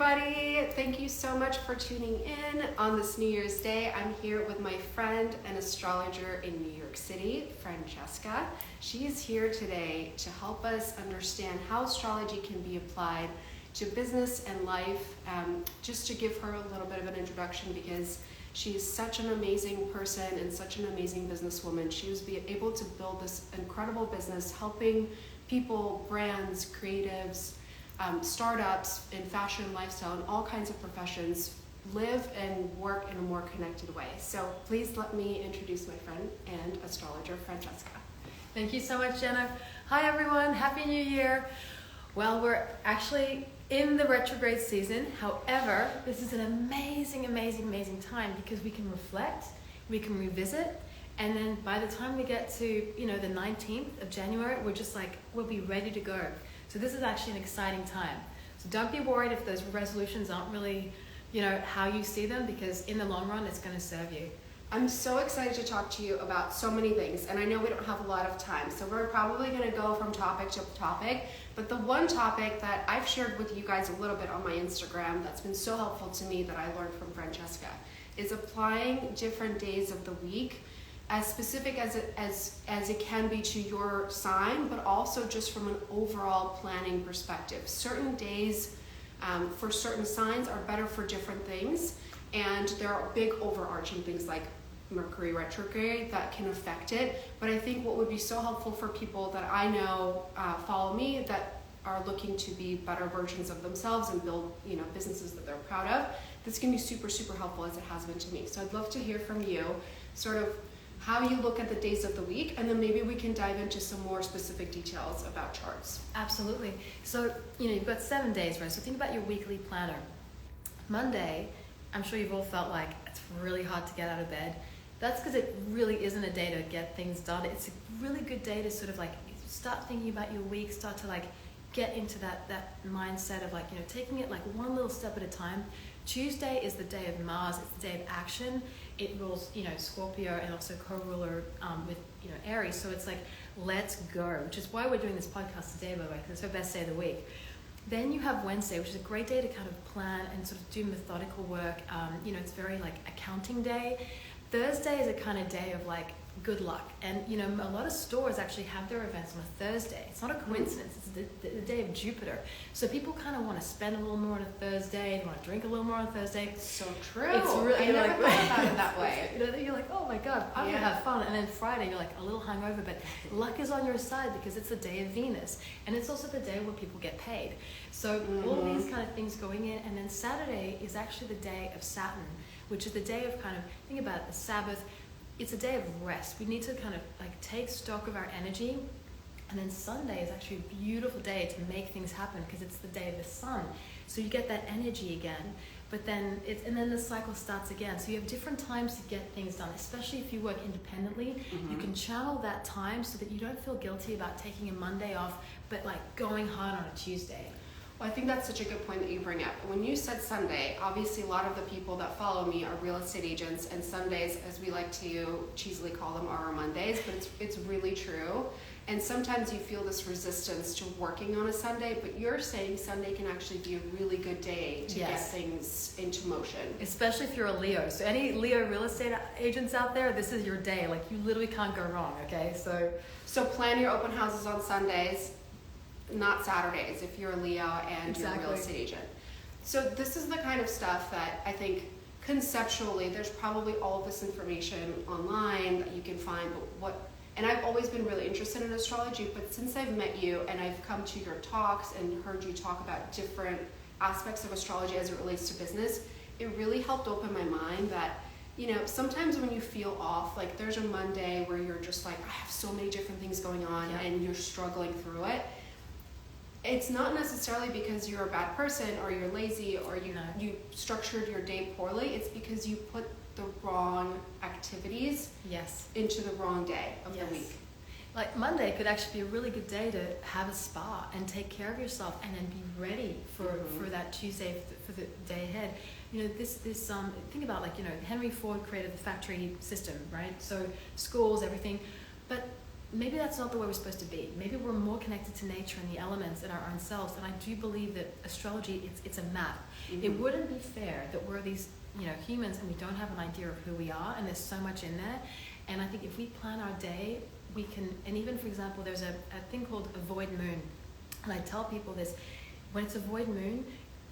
everybody. Thank you so much for tuning in on this New Year's Day. I'm here with my friend and astrologer in New York City, Francesca. She is here today to help us understand how astrology can be applied to business and life. Just to give her a little bit of an introduction, because she's such an amazing person and such an amazing businesswoman. She was able to build this incredible business, helping people, brands, creatives, startups in fashion, lifestyle, and all kinds of professions live and work in a more connected way. So please let me introduce my friend and astrologer, Francesca. Thank you so much, Jenna. Hi everyone, Happy New Year. Well, we're actually in the retrograde season. However, this is an amazing time because we can reflect, we can revisit, and then by the time we get to, the 19th of January, we'll be ready to go. So this is actually an exciting time. So don't be worried if those resolutions aren't really, how you see them, because in the long run, it's going to serve you. I'm so excited to talk to you about so many things, and I know we don't have a lot of time, so we're probably going to go from topic to topic. But the one topic that I've shared with you guys a little bit on my Instagram that's been so helpful to me, that I learned from Francesca, is applying different days of the week, as specific as it can be to your sign, but also just from an overall planning perspective. Certain days for certain signs are better for different things, and there are big overarching things like Mercury retrograde that can affect it. But I think what would be so helpful for people that I know follow me, that are looking to be better versions of themselves and build businesses that they're proud of, this can be super helpful, as it has been to me. So I'd love to hear from you, sort of how you look at the days of the week, and then maybe we can dive into some more specific details about charts. Absolutely. So, you've got 7 days, right? So think about your weekly planner. Monday, I'm sure you've all felt like it's really hard to get out of bed. That's because it really isn't a day to get things done. It's a really good day to sort of start thinking about your week, start to get into that mindset of taking it one little step at a time. Tuesday is the day of Mars. It's the day of action. It rules, Scorpio, and also co-ruler with, Aries. So it's let's go, which is why we're doing this podcast today, by the way, because it's her best day of the week. Then you have Wednesday, which is a great day to kind of plan and sort of do methodical work. It's very accounting day. Thursday is a kind of day of good luck. And, a lot of stores actually have their events on a Thursday. It's not a coincidence. It's the day of Jupiter. So people kind of want to spend a little more on a Thursday. They want to drink a little more on a Thursday. So true. It's really, I never thought about it that way. You're like, oh my God, I'm going to have fun. And then Friday, you're a little hungover, but luck is on your side because it's the day of Venus. And it's also the day where people get paid. So all these kind of things going in. And then Saturday is actually the day of Saturn, which is the day of think about it, the Sabbath. It's a day of rest. We need to kind of take stock of our energy. And then Sunday is actually a beautiful day to make things happen because it's the day of the sun. So you get that energy again. But then and then the cycle starts again. So you have different times to get things done, especially if you work independently. You can channel that time so that you don't feel guilty about taking a Monday off, but going hard on a Tuesday. Well, I think that's such a good point that you bring up. When you said Sunday, obviously a lot of the people that follow me are real estate agents, and Sundays, as we like to cheesily call them, are our Mondays, but it's really true. And sometimes you feel this resistance to working on a Sunday, but you're saying Sunday can actually be a really good day to get things into motion. Especially if you're a Leo. So any Leo real estate agents out there, this is your day. You literally can't go wrong, okay? So plan your open houses on Sundays, not Saturdays, if you're a Leo and you're a real estate agent. So this is the kind of stuff that I think conceptually there's probably all of this information online that you can find, and I've always been really interested in astrology, but since I've met you and I've come to your talks and heard you talk about different aspects of astrology as it relates to business, it really helped open my mind that sometimes when you feel off, there's a Monday where you're just I have so many different things going on, and you're struggling through it. It's not necessarily because you're a bad person or you're lazy or you structured your day poorly. It's because you put the wrong activities into the wrong day of the week. Monday could actually be a really good day to have a spa and take care of yourself and then be ready for that Tuesday, for the day ahead. Think about Henry Ford created the factory system, right? So schools, everything. But maybe that's not the way we're supposed to be. Maybe we're more connected to nature and the elements and our own selves. And I do believe that astrology, it's a map. Mm-hmm. It wouldn't be fair that we're these, humans and we don't have an idea of who we are, and there's so much in there. And I think if we plan our day, we can, and even for example, there's a thing called a void moon. And I tell people this, when it's a void moon,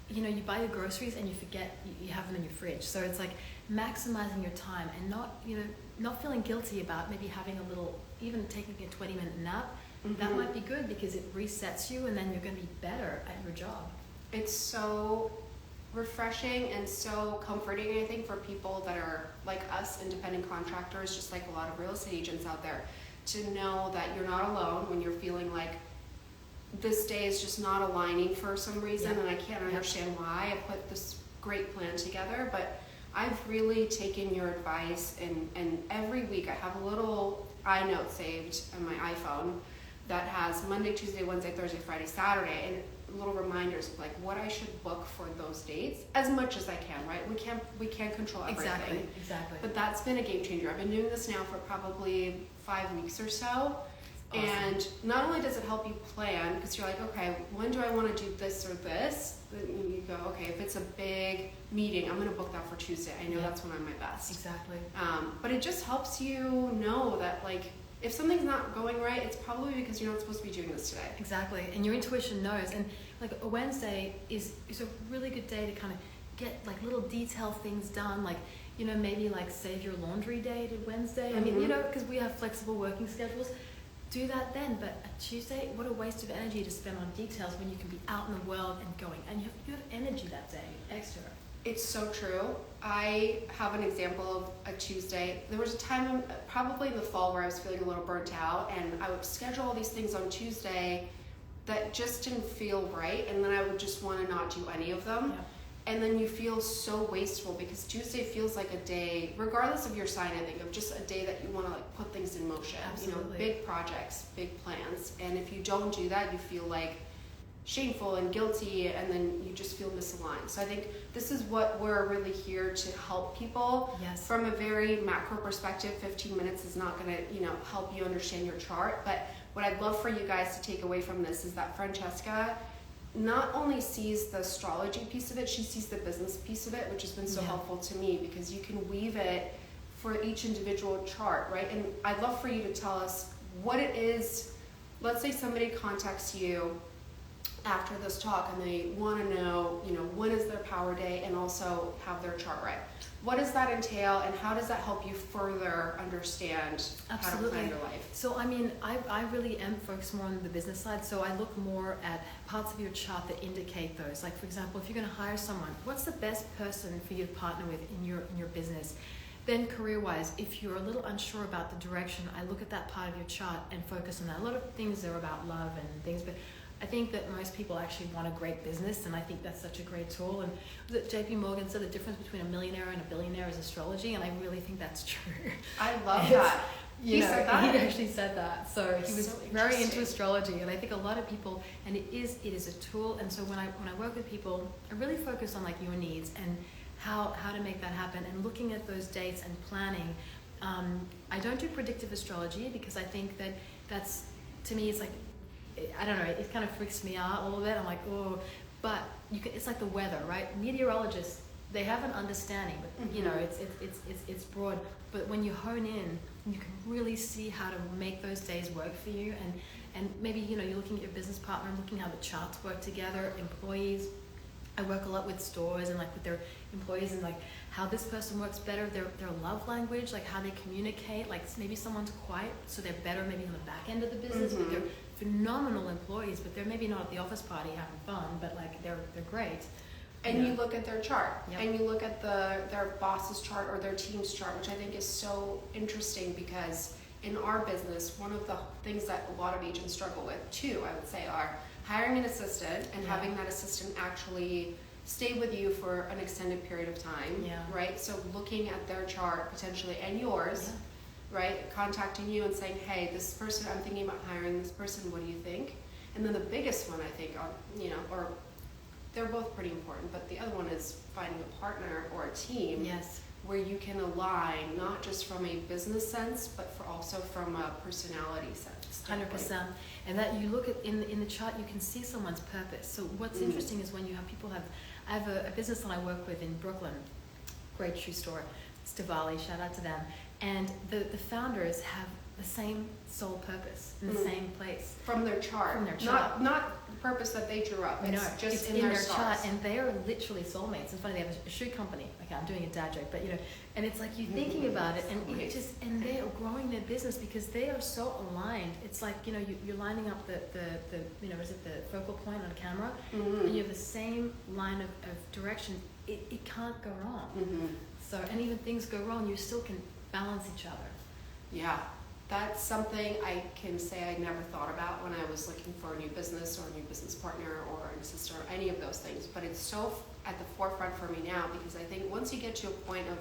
you buy your groceries and you forget you have them in your fridge. So it's like maximizing your time and not feeling guilty about maybe having a little, even taking a 20-minute nap. Mm-hmm. That might be good because it resets you, and then you're going to be better at your job. It's so refreshing and so comforting, I think, for people that are like us, independent contractors, just like a lot of real estate agents out there, to know that you're not alone when you're feeling like this day is just not aligning for some reason, and I can't understand why. I put this great plan together, but I've really taken your advice, and every week I have a little iNote saved on my iPhone that has Monday, Tuesday, Wednesday, Thursday, Friday, Saturday, and little reminders of like what I should book for those dates as much as I can, right? We can't control everything. Exactly. But that's been a game changer. I've been doing this now for probably 5 weeks or so. Awesome. And not only does it help you plan, because you're like, okay, when do I want to do this or this? Then you go, okay, if it's a big meeting, I'm going to book that for Tuesday. I know that's when I'm my best. Exactly. But it just helps you know that like, if something's not going right, it's probably because you're not supposed to be doing this today. Exactly, and your intuition knows. And like a Wednesday is a really good day to kind of get like little detail things done. Like maybe like save your laundry day to Wednesday. Mm-hmm. I mean because we have flexible working schedules. Do that then. But a Tuesday, what a waste of energy to spend on details when you can be out in the world and going. And you have energy that day, extra. It's so true. I have an example of a Tuesday. There was a time, probably in the fall, where I was feeling a little burnt out, and I would schedule all these things on Tuesday that just didn't feel right, and then I would just want to not do any of them. Yeah. And then you feel so wasteful, because Tuesday feels like a day, regardless of your sign, I think, of just a day that you want to like put things in motion. Absolutely. Big projects, big plans. And if you don't do that, you feel like shameful and guilty, and then you just feel misaligned. So I think this is what we're really here to help people. Yes. From a very macro perspective. 15 minutes is not going to help you understand your chart, but what I'd love for you guys to take away from this is that Francesca not only sees the astrology piece of it, she sees the business piece of it, which has been so helpful to me, because you can weave it for each individual chart, right? And I'd love for you to tell us what it is. Let's say somebody contacts you after this talk and they want to know, when is their power day, and also have their chart right. What does that entail, and how does that help you further understand how to plan your life? So I mean, I really am focused more on the business side. So I look more at parts of your chart that indicate those. Like for example, if you're going to hire someone, what's the best person for you to partner with in your business? Then career-wise, if you're a little unsure about the direction, I look at that part of your chart and focus on that. A lot of things are about love and things, but I think that most people actually want a great business, and I think that's such a great tool. And that JP Morgan said the difference between a millionaire and a billionaire is astrology, and I really think that's true. I love that. He said that? He actually said that. So he was so very into astrology, and I think a lot of people, and it is a tool. And so when I work with people, I really focus on like your needs and how to make that happen, and looking at those dates and planning. I don't do predictive astrology because I think that's, to me, it's like, I don't know, it kind of freaks me out a little bit. I'm like, oh, but it's like the weather, right? Meteorologists, they have an understanding, but it's broad. But when you hone in, you can really see how to make those days work for you. And maybe, you're looking at your business partner, looking how the charts work together, employees. I work a lot with stores and like with their employees, and like how this person works better, their love language, like how they communicate. Like maybe someone's quiet, so they're better maybe on the back end of the business, but they're phenomenal employees, but they're maybe not at the office party having fun, but like they're great. And you look at their chart, and you look at their boss's chart or their team's chart, which I think is so interesting, because in our business, one of the things that a lot of agents struggle with too, I would say, are hiring an assistant and having that assistant actually stay with you for an extended period of time, right? So looking at their chart potentially, and yours, right? Contacting you and saying, hey, this person, I'm thinking about hiring this person, what do you think? And then the biggest one, I think, or they're both pretty important, but the other one is finding a partner or a team where you can align, not just from a business sense, but also from a personality sense. 100%. And that you look at in the chart, you can see someone's purpose. So what's interesting is when you have people I have a business that I work with in Brooklyn, great shoe store, it's Diwali, shout out to them. And the founders have the same soul purpose in the same place. From their chart. From their chart. Not the purpose that they drew up. It's just in their stars. chart. And they are literally soulmates. It's funny, they have a shoe company. Okay, I'm doing a dad joke, but and it's like you're thinking about it, and and they are growing their business because they are so aligned. It's like, you're lining up the is it the focal point on camera, and you have the same line of direction. It can't go wrong. So, and even things go wrong, you still can balance each other. Yeah, that's something I can say I never thought about when I was looking for a new business or a new business partner or an assistant or any of those things. But it's so at the forefront for me now, because I think once you get to a point of,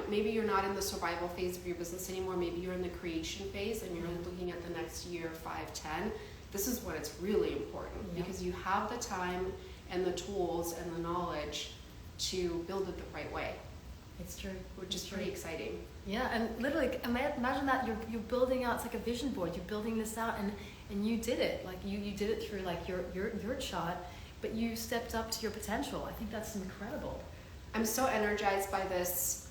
maybe you're not in the survival phase of your business anymore, maybe you're in the creation phase and you're looking at the next year, 5, 10, this is when it's really important, because you have the time and the tools and the knowledge to build it the right way. It's true. Which is pretty exciting. Yeah, and literally, imagine that you're building out, it's like a vision board, you're building this out, and you did it. Like, you did it through, like, your chart, but you stepped up to your potential. I think that's incredible. I'm so energized by this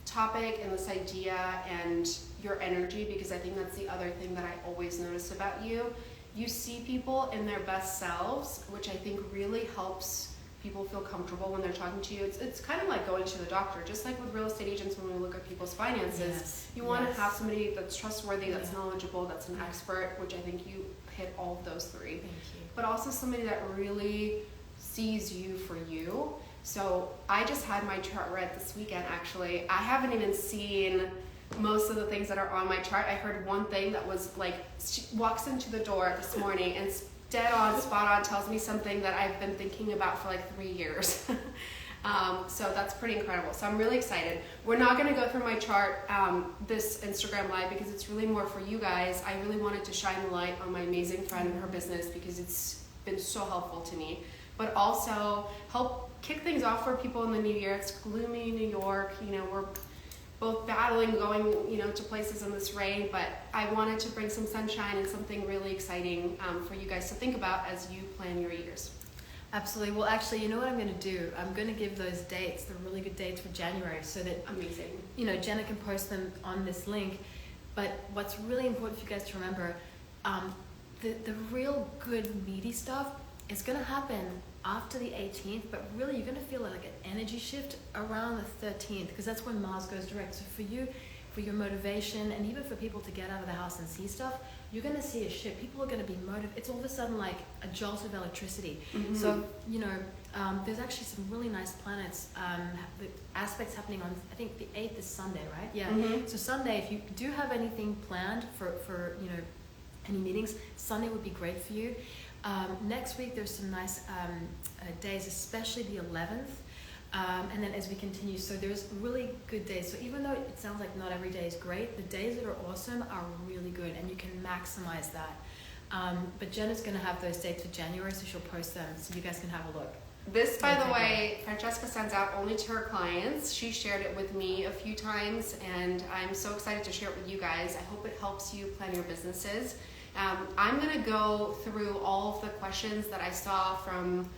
topic and this idea and your energy, because I think that's the other thing that I always notice about you. You see people in their best selves, which I think really helps people feel comfortable when they're talking to you. It's kind of like going to the doctor, just like with real estate agents when we look at people's finances. You want to have somebody that's trustworthy, that's knowledgeable, that's an expert, which I think you hit all of those three. Thank you. But also somebody that really sees you for you. So I just had my chart read this weekend, actually. I haven't even seen most of the things that are on my chart. I heard one thing that was like, she walks into the door this morning and dead on, spot on, tells me something that I've been thinking about for like 3 years. So that's pretty incredible. So I'm really excited. We're not going to go through my chart this Instagram live, because it's really more for you guys. I really wanted to shine the light on my amazing friend and her business, because it's been so helpful to me. But also help kick things off for people in the new year. It's gloomy New York. We're both battling, going, to places in this rain, but I wanted to bring some sunshine and something really exciting for you guys to think about as you plan your years. Absolutely. Well, actually, you know what I'm going to do? I'm going to give those dates, the really good dates for January, so that, amazing. Jenna can post them on this link. But what's really important for you guys to remember, the real good meaty stuff is going to happen after the 18th, but really you're going to feel like an energy shift around the 13th, because that's when Mars goes direct. So for you, for your motivation, and even for people to get out of the house and see stuff, you're going to see a shift. People are going to be motivated. It's all of a sudden like a jolt of electricity. So, there's actually some really nice planets, the aspects happening on, I think the 8th is Sunday, right? Yeah. So Sunday, if you do have anything planned for any meetings, Sunday would be great for you. Next week there's some nice days, especially the 11th, and then as we continue, so there's really good days. So even though it sounds like not every day is great, the days that are awesome are really good, and you can maximize that. But Jenna's going to have those dates for January, so she'll post them so you guys can have a look. This, by the way, Francesca sends out only to her clients. She shared it with me a few times, and I'm so excited to share it with you guys. I hope it helps you plan your businesses. I'm going to go through all of the questions that I saw from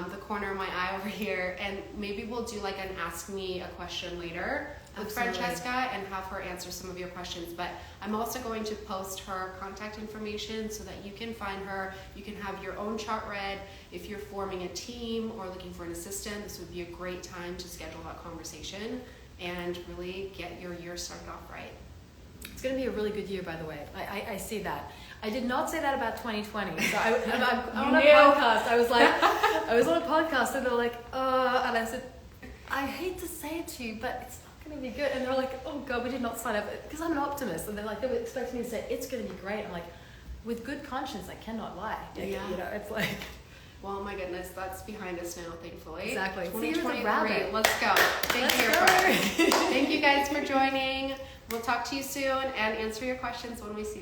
the corner of my eye over here, and maybe we'll do like an Ask Me a Question later with Francesca and have her answer some of your questions. But I'm also going to post her contact information so that you can find her. You can have your own chart read. If you're forming a team or looking for an assistant, this would be a great time to schedule that conversation and really get your year started off right. It's going to be a really good year, by the way. I see that. I did not say that about 2020. So I'm on a podcast. I was on a podcast, and they're like, and I said, I hate to say it to you, but it's not going to be good. And they're like, oh God, we did not sign up, because I'm an optimist. And they're like, they were expecting me to say it's going to be great. I'm like, with good conscience, I cannot lie. It's like, well, my goodness, that's behind us now, thankfully. Exactly. 2023, let's go. Thank you guys for joining. We'll talk to you soon and answer your questions when we see them.